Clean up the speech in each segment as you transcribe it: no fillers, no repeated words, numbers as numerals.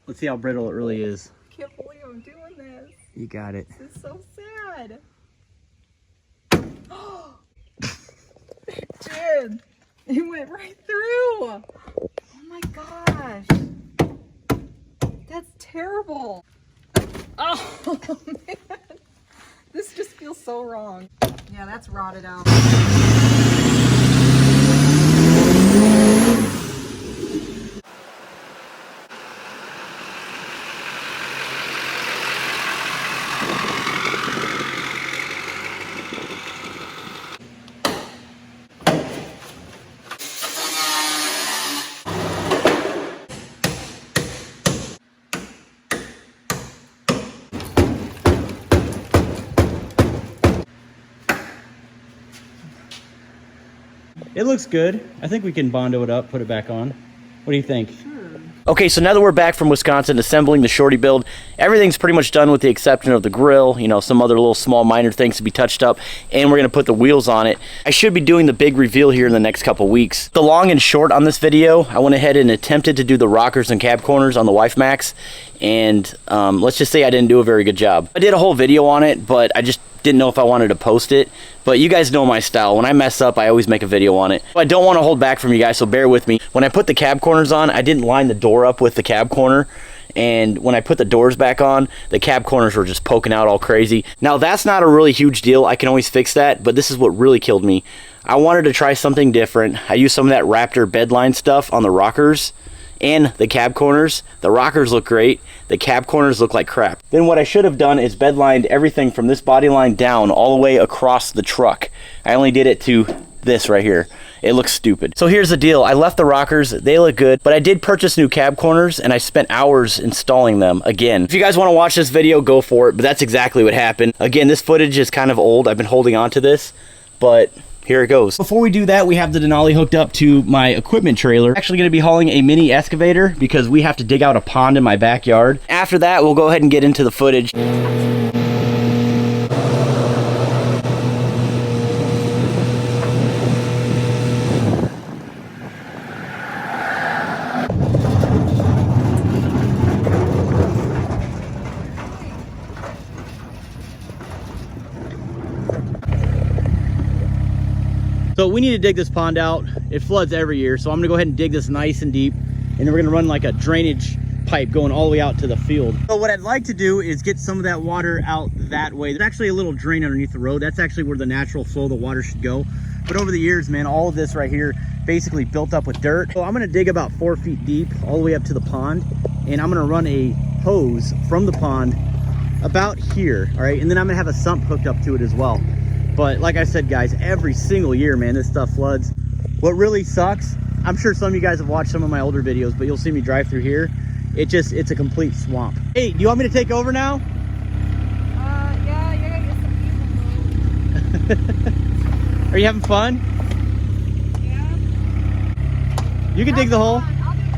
Let's see how brittle it really is. I can't believe I'm doing this. You got it. This is so sad. It did. It went right through. Oh my gosh. That's terrible. Oh man. This just feels so wrong. Yeah, that's rotted out. It looks good. I think we can Bondo it up, put it back on. What do you think? Sure. Okay, so now that we're back from Wisconsin assembling the Shorty build, everything's pretty much done with the exception of the grill, you know, some other little small minor things to be touched up, and we're gonna put the wheels on it. I should be doing the big reveal here in the next couple weeks. The long and short on this video, I went ahead and attempted to do the rockers and cab corners on the Wife Max, and let's just say I didn't do a very good job. I did a whole video on it, but I just didn't know if I wanted to post it. But you guys know my style. When I mess up, I always make a video on it. I don't want to hold back from you guys, so bear with me. When I put the cab corners on, I didn't line the door up with the cab corner. And when I put the doors back on, the cab corners were just poking out all crazy. Now, that's not a really huge deal. I can always fix that, but this is what really killed me. I wanted to try something different. I used some of that Raptor bedline stuff on the rockers and the cab corners. The rockers look great. The cab corners look like crap. Then what I should have done is bedlined everything from this body line down all the way across the truck. I only did it to this right here. It looks stupid. So here's the deal. I left the rockers. They look good, but I did purchase new cab corners and I spent hours installing them again. If you guys want to watch this video, go for it, but that's exactly what happened. Again, this footage is kind of old. I've been holding on to this, but here it goes. Before we do that, we have the Denali hooked up to my equipment trailer. I'm actually going to be hauling a mini excavator because we have to dig out a pond in my backyard. After that, we'll go ahead and get into the footage. So we need to dig this pond out. It floods every year, so I'm gonna go ahead and dig this nice and deep, and then we're gonna run like a drainage pipe going all the way out to the field. So what I'd like to do is get some of that water out that way. There's actually a little drain underneath the road. That's actually where the natural flow of the water should go. But over the years, man, all of this right here basically built up with dirt. So I'm gonna dig about 4 feet deep all the way up to the pond, and I'm gonna run a hose from the pond about here, all right? And then I'm gonna have a sump hooked up to it as well. But like I said, guys, every single year, man, this stuff floods. What really sucks, I'm sure some of you guys have watched some of my older videos, but you'll see me drive through here. It's a complete swamp. Hey, do you want me to take over now? Yeah, you're gonna get some people. Are you having fun? Yeah. You can dig the hole. I'll do this.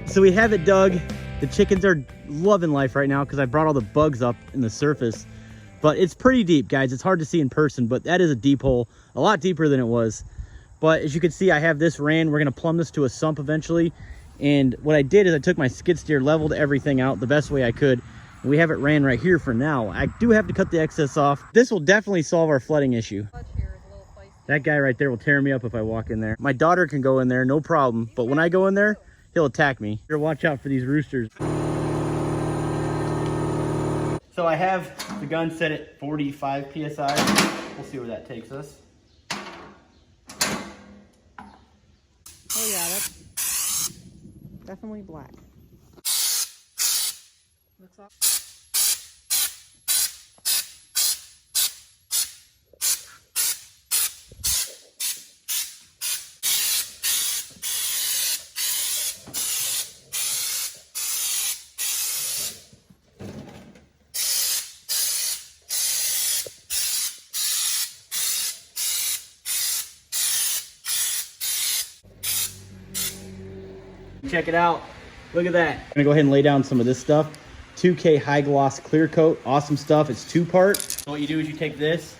So we have it dug. The chickens are loving life right now because I brought all the bugs up in the surface. But it's pretty deep, guys. It's hard to see in person, but that is a deep hole, a lot deeper than it was. But as you can see, I have this ran. We're gonna plumb this to a sump eventually. And what I did is I took my skid steer, leveled everything out the best way I could. And we have it ran right here for now. I do have to cut the excess off. This will definitely solve our flooding issue. That guy right there will tear me up if I walk in there. My daughter can go in there, no problem. But when I go in there, he'll attack me. Better watch out for these roosters. So I have the gun set at 45 PSI. We'll see where that takes us. Oh yeah, that's definitely black. Looks off. Check it out. Look at that. I'm gonna go ahead and lay down some of this stuff. 2K high gloss clear coat, awesome stuff. It's 2-part. So what you do is you take this,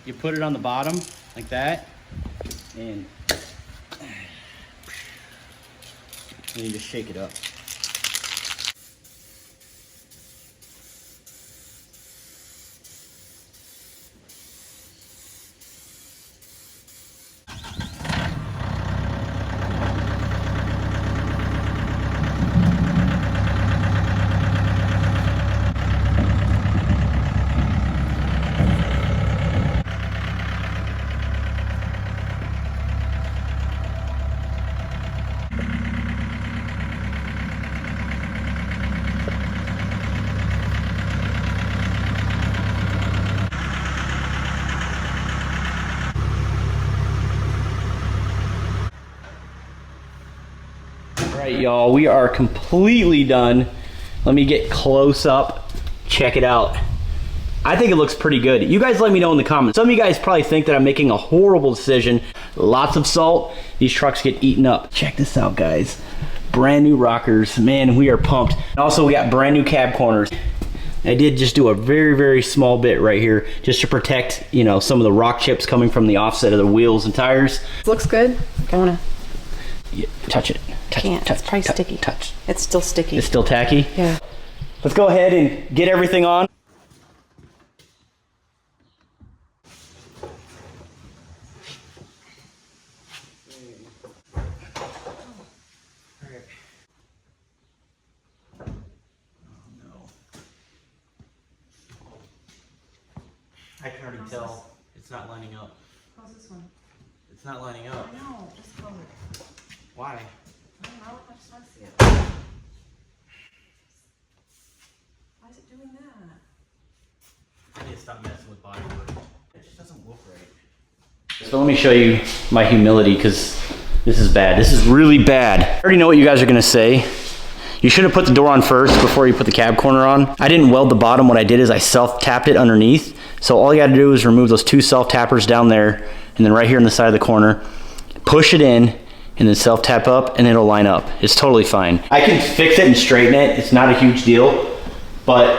you put it on the bottom like that, and you just shake it up. All right, y'all, we are completely done. Let me get close up. Check it out. I think it looks pretty good. You guys let me know in the comments. Some of you guys probably think that I'm making a horrible decision. Lots of salt. These trucks get eaten up. Check this out, guys. Brand new rockers. Man, we are pumped. Also, we got brand new cab corners. I did just do a very, very small bit right here just to protect, you know, some of the rock chips coming from the offset of the wheels and tires. Looks good. I wanna. Yeah, touch it. Can't. It's probably sticky. Touch. It's still sticky. It's still tacky? Yeah. Let's go ahead and get everything on. I can already tell it's not lining up. How's this one? It's not lining up. I know. Just color it. Why? I don't know. I just want to see it. Why is it doing that? I need to stop messing with bodywood. It just doesn't look right. So let me show you my humility, because this is bad. This is really bad. I already know what you guys are gonna say. You should have put the door on first before you put the cab corner on. I didn't weld the bottom. What I did is I self-tapped it underneath. So all you gotta do is remove those 2 self-tappers down there, and then right here on the side of the corner, push it in, and then self-tap up, and it'll line up. It's totally fine. I can fix it and straighten it. It's not a huge deal, but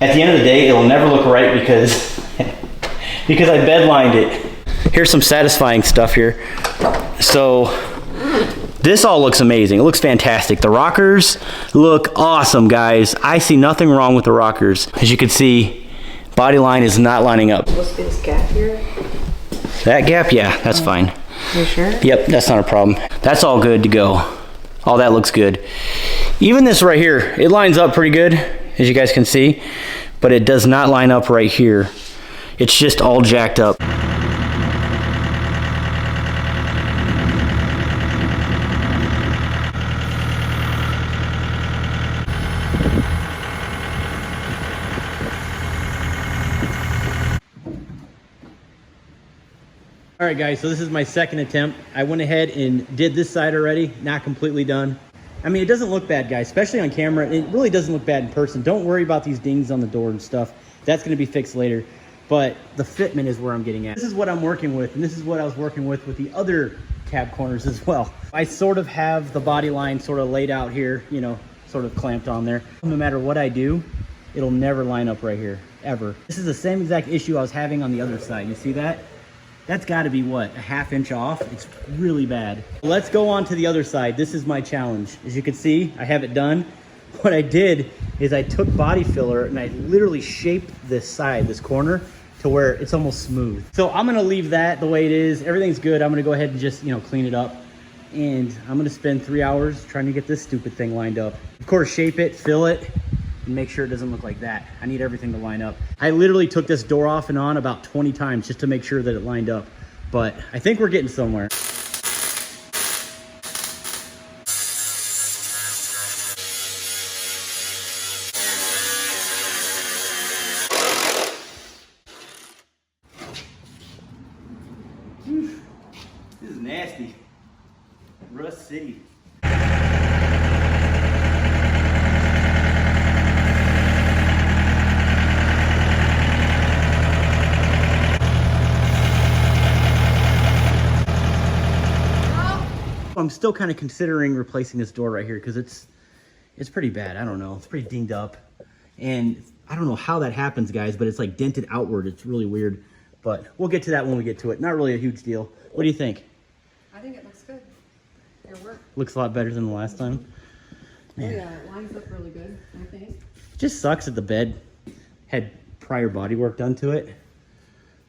at the end of the day, it'll never look right because, because I bedlined it. Here's some satisfying stuff here. So this all looks amazing. It looks fantastic. The rockers look awesome, guys. I see nothing wrong with the rockers. As you can see, body line is not lining up. Supposed to be this gap here? That gap, yeah, that's fine. You sure? Yep, that's not a problem. That's all good to go. All that looks good. Even this right here, it lines up pretty good, as you guys can see, but it does not line up right here. It's just all jacked up. All right, guys, so this is my second attempt. I went ahead and did this side already, not completely done. I mean, it doesn't look bad, guys, especially on camera. It really doesn't look bad in person. Don't worry about these dings on the door and stuff. That's gonna be fixed later. But the fitment is where I'm getting at. This is what I'm working with, and this is what I was working with the other cab corners as well. I sort of have the body line sort of laid out here, you know, sort of clamped on there. No matter what I do, it'll never line up right here, ever. This is the same exact issue I was having on the other side. You see that? That's got to be, what, a ½ inch off? It's really bad. Let's go on to the other side. This is my challenge. As you can see, I have it done. What I did is I took body filler and I literally shaped this side, this corner, to where it's almost smooth. So I'm gonna leave that the way it is. Everything's good. I'm gonna go ahead and just, you know, clean it up. And I'm gonna spend 3 hours trying to get this stupid thing lined up. Of course, shape it, fill it, and make sure it doesn't look like that. I need everything to line up. I literally took this door off and on about 20 times just to make sure that it lined up. But I think we're getting somewhere. This is nasty. Rust City. I'm still kind of considering replacing this door right here because it's pretty bad. I don't know. It's pretty dinged up. And I don't know how that happens, guys, but it's like dented outward. It's really weird. But we'll get to that when we get to it. Not really a huge deal. What do you think? I think it looks good. Your work. Looks a lot better than the last time. Man. Oh yeah, it lines up really good, I think. It just sucks that the bed had prior body work done to it.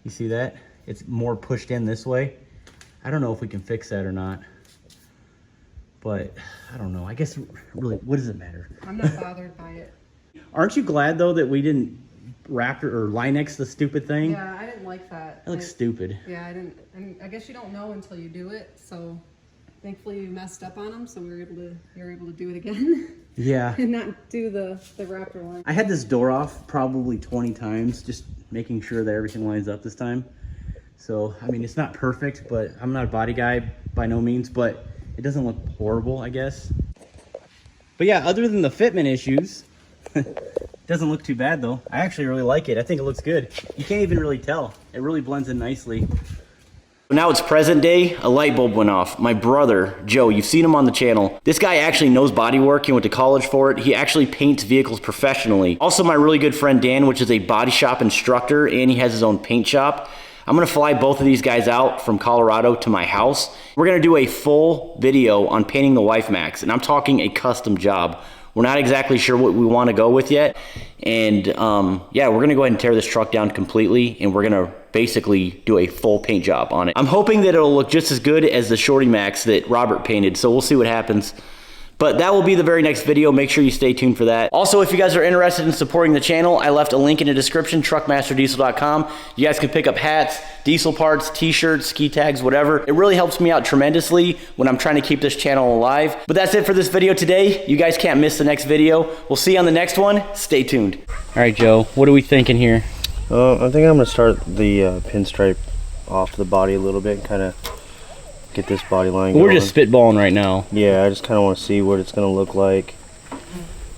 You see that? It's more pushed in this way. I don't know if we can fix that or not. But I don't know. I guess really, what does it matter? I'm not bothered by it. Aren't you glad though that we didn't wrap or Linex the stupid thing? Yeah, I didn't like that. It looks stupid. Yeah, I didn't. I guess you don't know until you do it. So thankfully you messed up on them, so you were able to do it again. Yeah. And not do the Raptor line. I had this door off probably 20 times, just making sure that everything lines up this time. So, I mean, it's not perfect, but I'm not a body guy by no means, but it doesn't look horrible, I guess. But yeah, other than the fitment issues, it doesn't look too bad though. I actually really like it. I think it looks good. You can't even really tell. It really blends in nicely. Now it's present day, a light bulb went off. My brother, Joe, you've seen him on the channel. This guy actually knows bodywork. He went to college for it. He actually paints vehicles professionally. Also my really good friend Dan, which is a body shop instructor, and he has his own paint shop. I'm gonna fly both of these guys out from Colorado to my house. We're gonna do a full video on painting the Wife Max, and I'm talking a custom job. We're not exactly sure what we wanna go with yet. And yeah, we're gonna go ahead and tear this truck down completely, and we're gonna basically do a full paint job on it. I'm hoping that it'll look just as good as the Shorty Max that Robert painted, so we'll see what happens. But that will be the very next video. Make sure you stay tuned for that. Also, if you guys are interested in supporting the channel, I left a link in the description, truckmasterdiesel.com. You guys can pick up hats, diesel parts, t-shirts, ski tags, whatever. It really helps me out tremendously when I'm trying to keep this channel alive. But that's it for this video today. You guys can't miss the next video. We'll see you on the next one. Stay tuned. All right, Joe, what are we thinking here? I think I'm gonna start the pinstripe off the body a little bit, kind of get this body line going. We're just spitballing right now. Yeah, I just kind of want to see what it's gonna look like,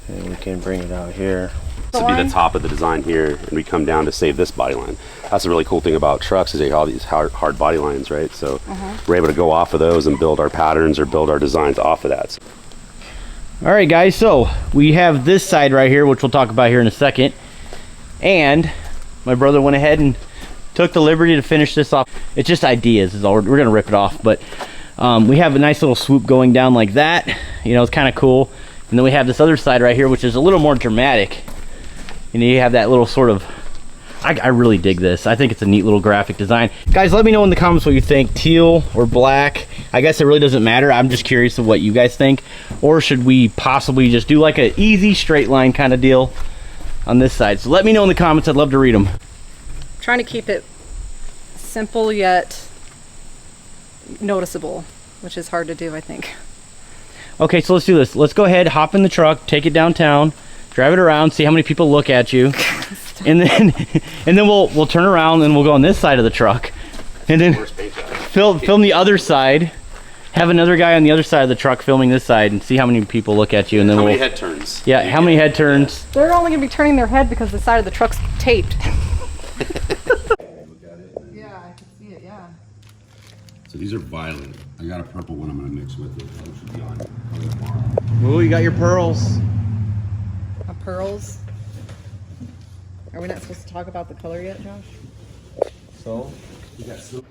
and we can bring it out here. This would be the top of the design here, and we come down to save this body line. That's the really cool thing about trucks is they have all these hard body lines, right? So we're able to go off of those and build our patterns or build our designs off of that. All right, guys, so we have this side right here, which we'll talk about here in a second. And my brother went ahead and took the liberty to finish this off. It's just ideas is all. We're gonna rip it off, but we have a nice little swoop going down like that. You know, it's kind of cool. And then we have this other side right here, which is a little more dramatic. You know, you have that little sort of, I really dig this. I think it's a neat little graphic design. Guys, let me know in the comments what you think, teal or black. I guess it really doesn't matter. I'm just curious of what you guys think. Or should we possibly just do like an easy straight line kind of deal on this side? So let me know in the comments. I'd love to read them. Trying to keep it simple yet noticeable, which is hard to do, I think. Okay, so let's do this. Let's go ahead, hop in the truck, take it downtown, drive it around, see how many people look at you, and then we'll turn around and we'll go on this side of the truck, and then film the other side. Have another guy on the other side of the truck filming this side and see how many people look at you, and then How many head turns? Yeah, how many head turns? They're only gonna be turning their head because the side of the truck's taped. Yeah, I can see it, yeah. So these are violet. I got a purple one I'm going to mix with it. That should be on. Ooh, you got your pearls. Pearls. Are we not supposed to talk about the color yet, Josh? So, You got silver.